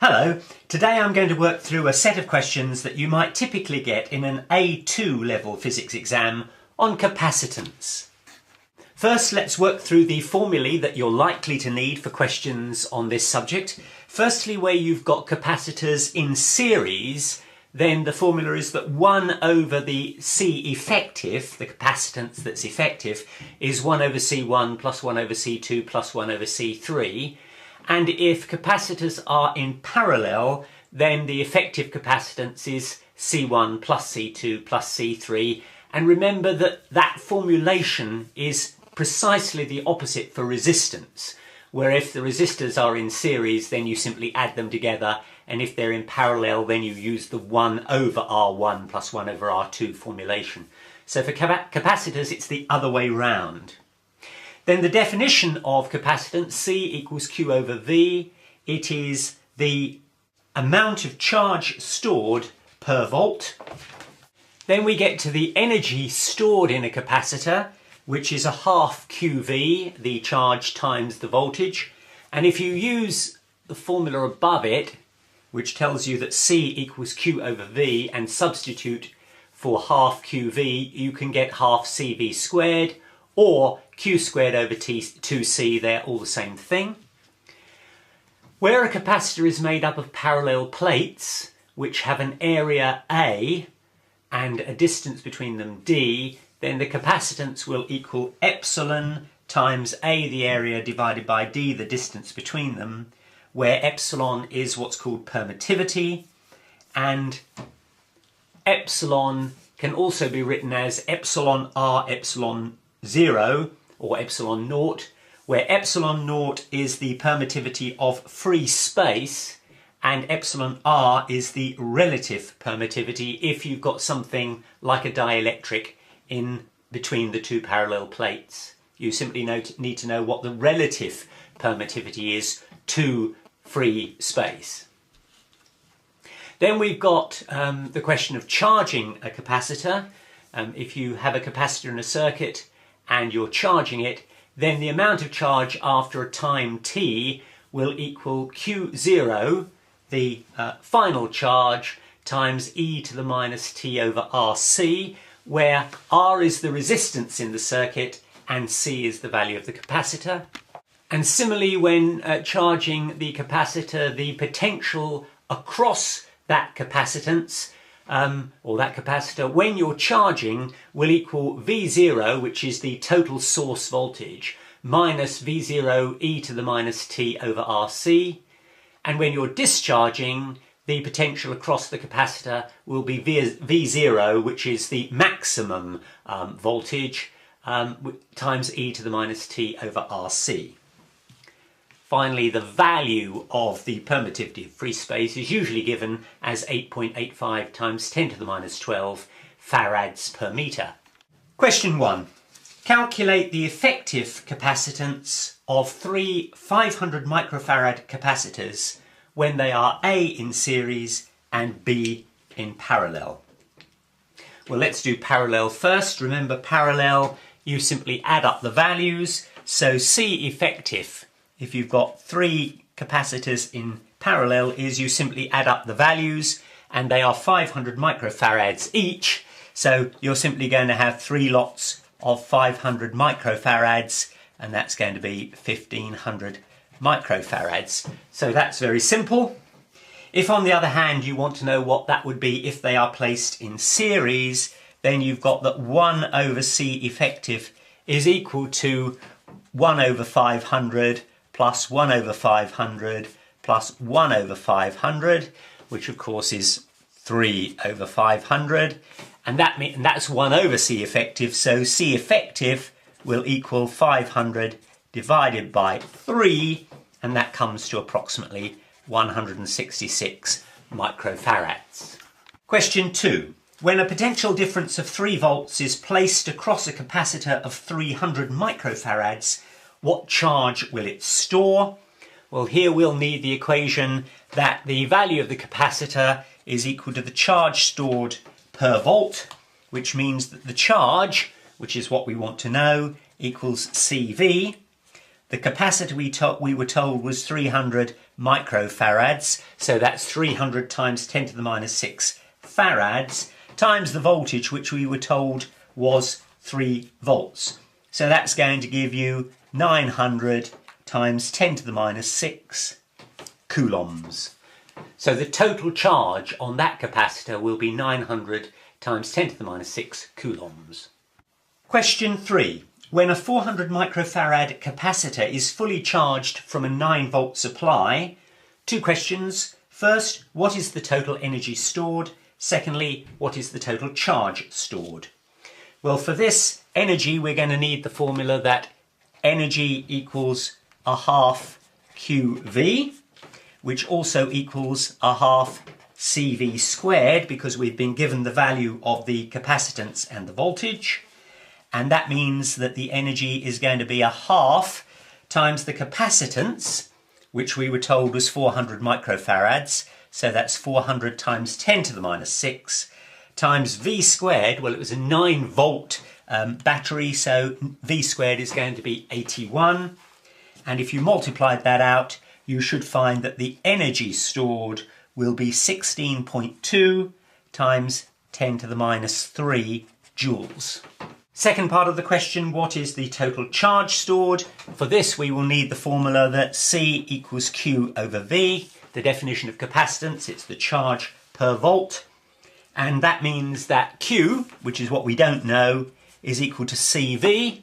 Hello, today I'm going to work through a set of questions that you might typically get in an A2 level physics exam on capacitance. First, let's work through the formulae that you're likely to need for questions on this subject. Firstly, where you've got capacitors in series, then the formula is that 1 over the C effective, the capacitance that's effective, is 1 over C1 plus 1 over C2 plus 1 over C3. And if capacitors are in parallel, then the effective capacitance is C1 plus C2 plus C3. And remember that that formulation is precisely the opposite for resistance, where if the resistors are in series, then you simply add them together, and if they're in parallel, then you use the 1 over R1 plus 1 over R2 formulation. So for capacitors, it's the other way round. Then the definition of capacitance, C equals Q over V. It is the amount of charge stored per volt. Then we get to the energy stored in a capacitor, which is a half QV, the charge times the voltage. And if you use the formula above it, which tells you that C equals Q over V, and substitute for half QV, you can get half CV squared, or Q squared over 2C, they're all the same thing. Where a capacitor is made up of parallel plates, which have an area A and a distance between them D, then the capacitance will equal epsilon times A, the area, divided by D, the distance between them, where epsilon is what's called permittivity, and epsilon can also be written as epsilon R epsilon 0 or epsilon naught, where epsilon naught is the permittivity of free space and epsilon R is the relative permittivity if you've got something like a dielectric in between the two parallel plates. You simply need to know what the relative permittivity is to free space. Then we've got the question of charging a capacitor. If you have a capacitor in a circuit and you're charging it, then the amount of charge after a time t will equal Q0, the final charge, times e to the minus t over RC, where R is the resistance in the circuit and C is the value of the capacitor. And similarly, when charging the capacitor, the potential across that capacitance or that capacitor, when you're charging, will equal V0, which is the total source voltage, minus V0 e to the minus t over RC. And when you're discharging, the potential across the capacitor will be V0, which is the maximum voltage, times e to the minus t over RC. Finally, the value of the permittivity of free space is usually given as 8.85 times 10 to the minus 12 farads per metre. Question 1. Calculate the effective capacitance of 3 500 microfarad capacitors when they are A in series and B in parallel. Well, let's do parallel first. Remember, parallel, you simply add up the values. So C effective, if you've got 3 capacitors in parallel, is you simply add up the values, and they are 500 microfarads each. So you're simply going to have 3 lots of 500 microfarads, and that's going to be 1500 microfarads. So that's very simple. If, on the other hand, you want to know what that would be if they are placed in series, then you've got that 1 over C effective is equal to 1 over 500 plus 1 over 500 plus 1 over 500, which of course is 3 over 500, and that's 1 over C effective, so C effective will equal 500 divided by 3, and that comes to approximately 166 microfarads. Question 2. When a potential difference of 3 volts is placed across a capacitor of 300 microfarads, what charge will it store? Well, here we'll need the equation that the value of the capacitor is equal to the charge stored per volt, which means that the charge, which is what we want to know, equals CV. The capacitor we were told was 300 microfarads, so that's 300 times 10 to the minus 6 farads, times the voltage, which we were told was 3 volts. So that's going to give you 900 times 10 to the minus 6 coulombs. So the total charge on that capacitor will be 900 times 10 to the minus 6 coulombs. Question 3. When a 400 microfarad capacitor is fully charged from a 9 volt supply, 2 questions. First, what is the total energy stored? Secondly, what is the total charge stored? Well, for this energy, we're going to need the formula that energy equals a half QV, which also equals a half CV squared, because we've been given the value of the capacitance and the voltage. And that means that the energy is going to be a half times the capacitance, which we were told was 400 microfarads. So that's 400 times 10 to the minus 6 times V squared. Well, it was a 9 volt battery, so V squared is going to be 81. And if you multiplied that out, you should find that the energy stored will be 16.2 times 10 to the minus 3 joules. Second part of the question, what is the total charge stored? For this, we will need the formula that C equals Q over V. The definition of capacitance, it's the charge per volt. And that means that Q, which is what we don't know, is equal to CV.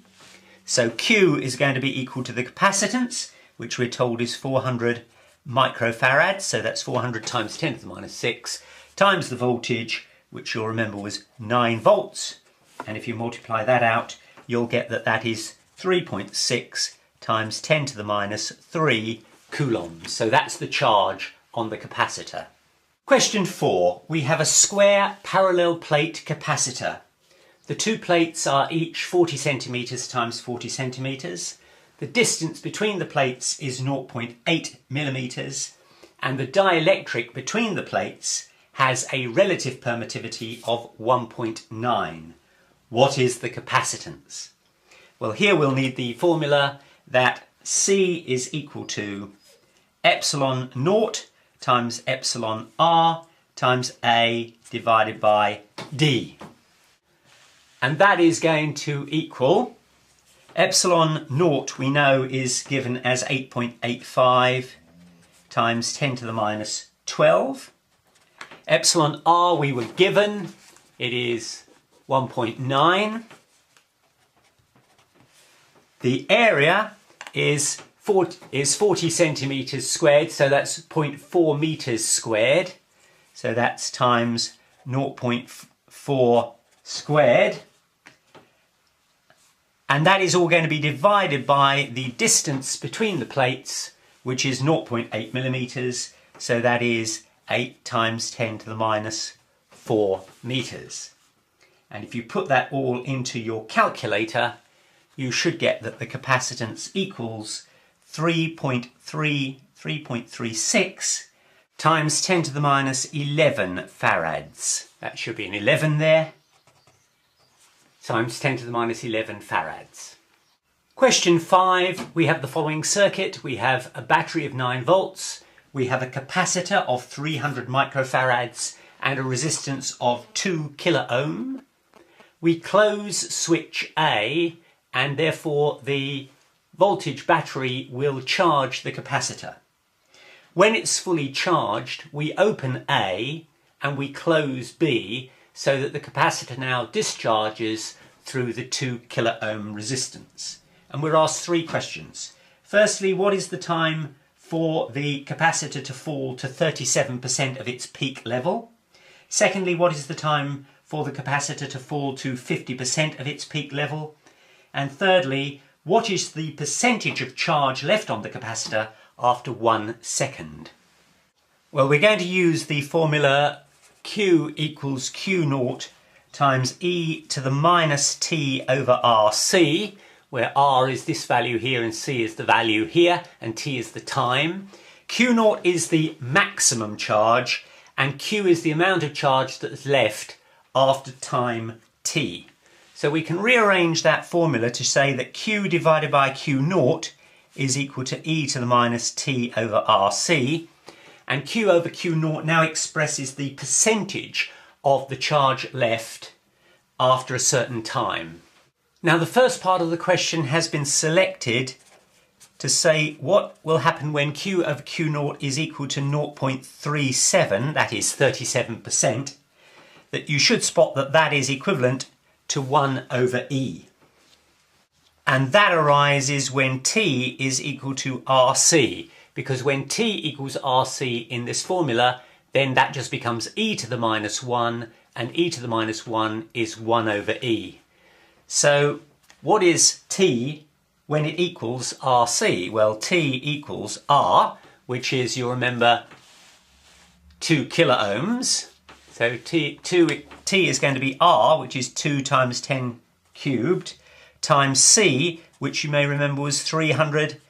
So Q is going to be equal to the capacitance, which we're told is 400 microfarads. So that's 400 times 10 to the minus 6, times the voltage, which you'll remember was 9 volts. And if you multiply that out, you'll get that that is 3.6 times 10 to the minus 3 coulombs. So that's the charge on the capacitor. Question 4. We have a square parallel plate capacitor. The 2 plates are each 40 centimetres times 40 centimetres. The distance between the plates is 0.8 millimetres, and the dielectric between the plates has a relative permittivity of 1.9. What is the capacitance? Well, here we'll need the formula that C is equal to epsilon naught times epsilon R times A divided by D. And that is going to equal epsilon naught, we know, is given as 8.85 times 10 to the minus 12. Epsilon R we were given, it is 1.9. The area is 40 centimetres squared, so that's 0.4 metres squared. So that's times 0.4 squared. And that is all going to be divided by the distance between the plates, which is 0.8 millimetres. So that is 8 times 10 to the minus 4 metres. And if you put that all into your calculator, you should get that the capacitance equals 3.36 times 10 to the minus 11 farads. That should be an 11 there. Times 10 to the minus 11 farads. Question 5, we have the following circuit. We have a battery of 9 volts. We have a capacitor of 300 microfarads and a resistance of 2 kilo ohm. We close switch A, and therefore the voltage battery will charge the capacitor. When it's fully charged, we open A and we close B, so that the capacitor now discharges through the 2 kilo ohm resistance. And we're asked 3 questions. Firstly, what is the time for the capacitor to fall to 37% of its peak level? Secondly, what is the time for the capacitor to fall to 50% of its peak level? And thirdly, what is the percentage of charge left on the capacitor after 1 second? Well, we're going to use the formula Q equals Q naught times e to the minus t over RC, where R is this value here and C is the value here and T is the time. Q naught is the maximum charge and Q is the amount of charge that's left after time T. So we can rearrange that formula to say that Q divided by Q naught is equal to e to the minus t over RC, and Q over Q naught now expresses the percentage of the charge left after a certain time. Now the first part of the question has been selected to say what will happen when Q over Q naught is equal to 0.37, that is 37%, that you should spot that that is equivalent to 1 over E. And that arises when T is equal to RC, because when T equals RC in this formula, then that just becomes e to the minus 1, and e to the minus 1 is 1 over E. So what is T when it equals RC? Well, T equals R, which is, you'll remember, 2 kiloohms. So T is going to be R, which is 2 times 10 cubed, times C, which you may remember was 300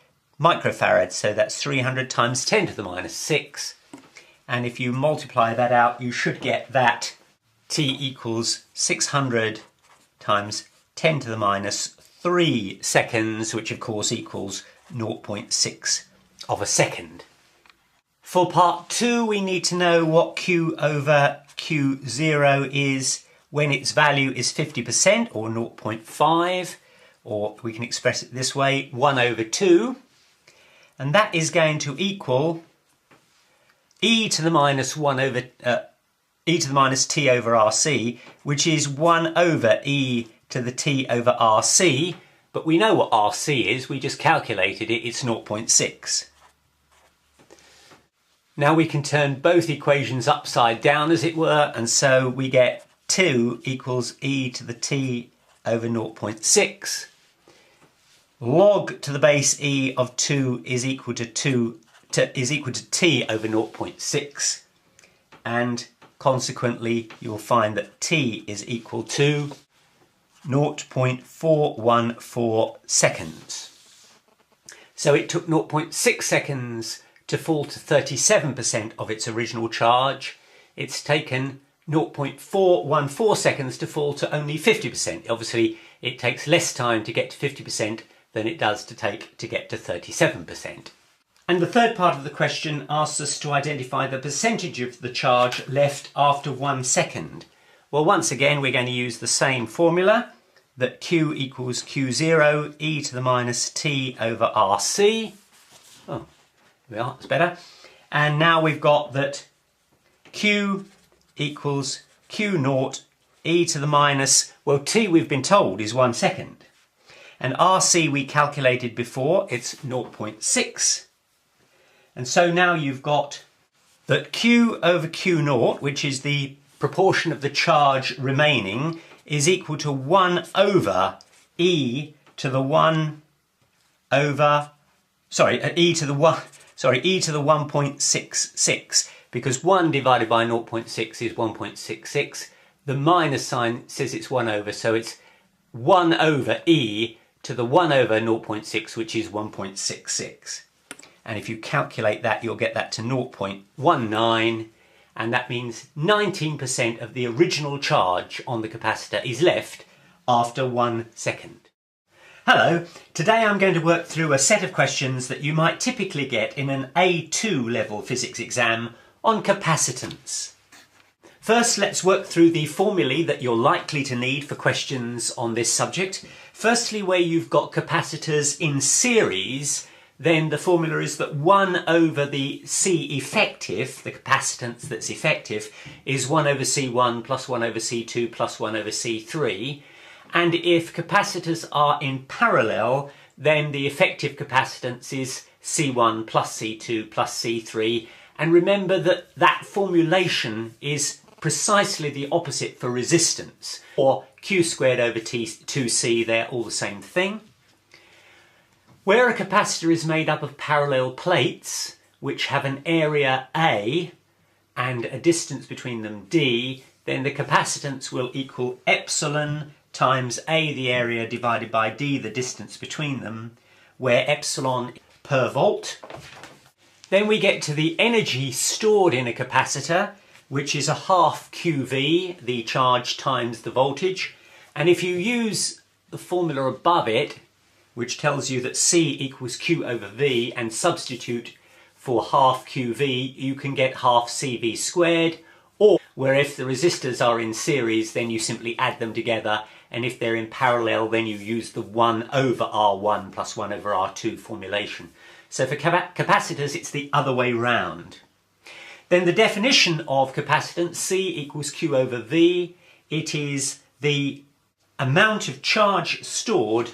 microfarads. So that's 300 times 10 to the minus 6. And if you multiply that out, you should get that T equals 600 times 10 to the minus 3 seconds, which of course equals 0.6 of a second. For part 2, we need to know what Q over Q0 is when its value is 50%, or 0.5, or we can express it this way, 1 over 2. And that is going to equal e to the minus 1 over e to the minus t over RC, which is 1 over e to the t over RC, but we know what RC is, we just calculated it, it's 0.6. Now we can turn both equations upside down, as it were, and so we get 2 equals e to the t over 0.6. Log to the base e of 2 is equal to t over 0.6, and consequently you'll find that t is equal to 0.414 seconds. So it took 0.6 seconds to fall to 37% of its original charge. It's taken 0.414 seconds to fall to only 50%. Obviously, it takes less time to get to 50% than it does to get to 37%. And the third part of the question asks us to identify the percentage of the charge left after 1 second. Well, once again, we're going to use the same formula, that Q equals Q0 e to the minus t over RC. Oh, there we are, that's better. And now we've got that Q equals Q0 e to the minus, well, t we've been told is 1 second. And RC we calculated before, it's 0.6. And so now you've got that Q over Q0, which is the proportion of the charge remaining, is equal to 1 over e to the 1.66, because 1 divided by 0.6 is 1.66. The minus sign says it's 1 over, so it's 1 over e to the 1 over 0.6, which is 1.66. And if you calculate that, you'll get that to 0.19, and that means 19% of the original charge on the capacitor is left after 1 second. Hello, today I'm going to work through a set of questions that you might typically get in an A2 level physics exam on capacitance. First, let's work through the formulae that you're likely to need for questions on this subject. Firstly, where you've got capacitors in series, then the formula is that 1 over the C effective, the capacitance that's effective, is 1 over C1 plus 1 over C2 plus 1 over C3. And if capacitors are in parallel, then the effective capacitance is C1 plus C2 plus C3. And remember that that formulation is precisely the opposite for resistance, or Q squared over T2C, they're all the same thing. Where a capacitor is made up of parallel plates, which have an area A and a distance between them D, then the capacitance will equal epsilon times A, the area, divided by D, the distance between them, where epsilon per volt. Then we get to the energy stored in a capacitor, which is a half QV, the charge times the voltage. And if you use the formula above it, which tells you that C equals Q over V, and substitute for half QV, you can get half CV squared, or where if the resistors are in series, then you simply add them together, and if they're in parallel, then you use the 1 over R1 plus 1 over R2 formulation. So for capacitors, it's the other way round. Then the definition of capacitance, C equals Q over V. It is the amount of charge stored